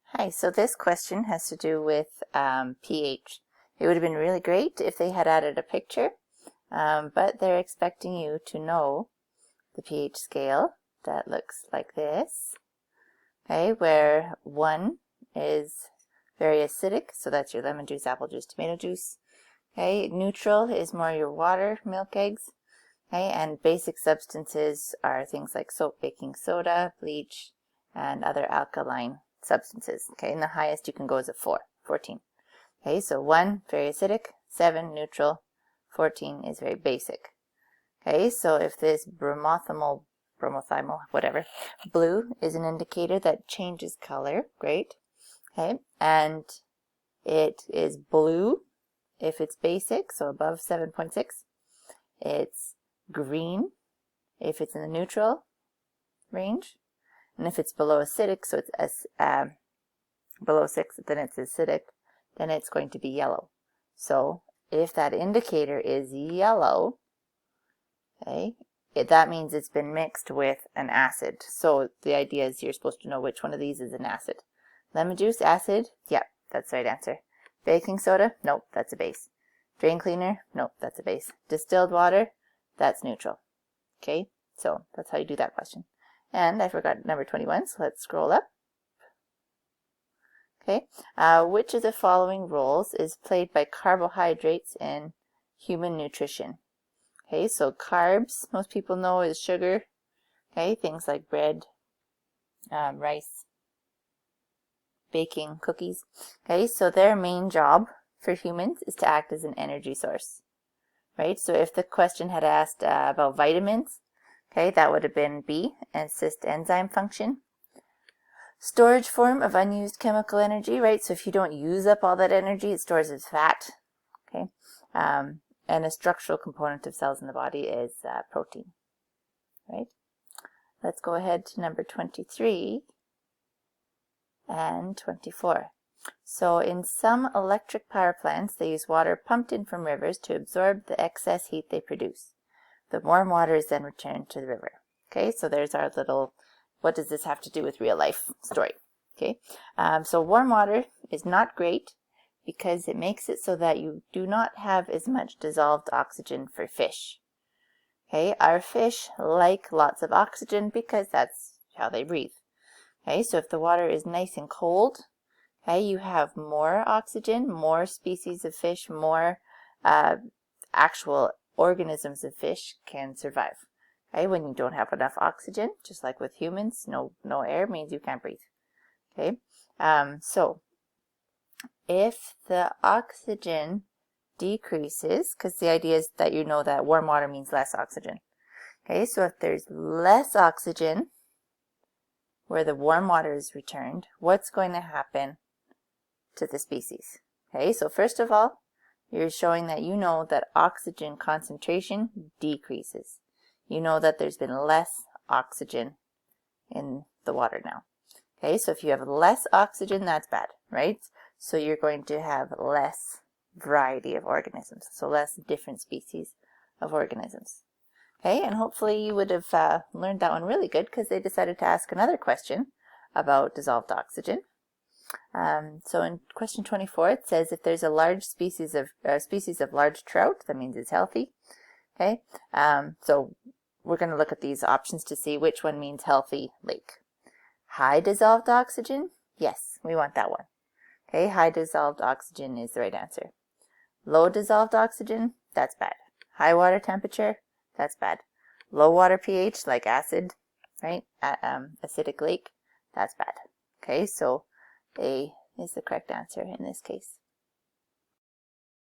Hi, so this question has to do with pH. It would have been really great if they had added a picture, but they're expecting you to know the pH scale that looks like this, okay, where 1 is very acidic, so that's your lemon juice, apple juice, tomato juice, okay, neutral is more your water, milk, eggs, okay, and basic substances are things like soap, baking soda, bleach, and other alkaline substances. Okay, and the highest you can go is a 14. Okay, so 1, very acidic, 7, neutral, 14 is very basic. Okay, so if this bromothimal, whatever, blue is an indicator that changes color, great. Okay, and it is blue if it's basic, so above 7.6. It's green if it's in the neutral range. And if it's below acidic, so it's below 6, then it's acidic, then it's going to be yellow. So if that indicator is yellow, okay, that means it's been mixed with an acid. So the idea is you're supposed to know which one of these is an acid. Lemon juice, acid, yep, that's the right answer. Baking soda, nope, that's a base. Drain cleaner, nope, that's a base. Distilled water, that's neutral. Okay, so that's how you do that question. And I forgot number 21, so let's scroll up. Okay, which of the following roles is played by carbohydrates in human nutrition? Okay, so carbs, most people know, is sugar. Okay, things like bread, rice, baking, cookies. Okay, so their main job for humans is to act as an energy source. Right, so if the question had asked about vitamins, okay, that would have been B, assist enzyme function. Storage form of unused chemical energy, right? So if you don't use up all that energy, it stores as fat, okay? And a structural component of cells in the body is protein, right? Let's go ahead to number 23 and 24. So in some electric power plants, they use water pumped in from rivers to absorb the excess heat they produce. The warm water is then returned to the river. Okay, so there's our little, what does this have to do with real life story? Okay, so warm water is not great because it makes it so that you do not have as much dissolved oxygen for fish. Okay, our fish like lots of oxygen because that's how they breathe. Okay, so if the water is nice and cold, okay, you have more oxygen, more species of fish, more actual organisms of fish can survive. Okay, when you don't have enough oxygen, just like with humans, no air means you can't breathe. Okay, so if the oxygen decreases, because the idea is that you know that warm water means less oxygen. Okay, so if there's less oxygen where the warm water is returned, what's going to happen to the species? Okay, so first of all, you're showing that you know that oxygen concentration decreases. You know that there's been less oxygen in the water now. Okay, so if you have less oxygen, that's bad, right? So you're going to have less variety of organisms, so less different species of organisms. Okay, and hopefully you would have learned that one really good because they decided to ask another question about dissolved oxygen. So in question 24, it says if there's a large species of large trout, that means it's healthy. Okay, so we're going to look at these options to see which one means healthy lake. High dissolved oxygen, yes, we want that one. Okay, high dissolved oxygen is the right answer. Low dissolved oxygen, that's bad. High water temperature, that's bad. Low water pH, like acid, right? Acidic lake, that's bad. Okay, so A is the correct answer in this case.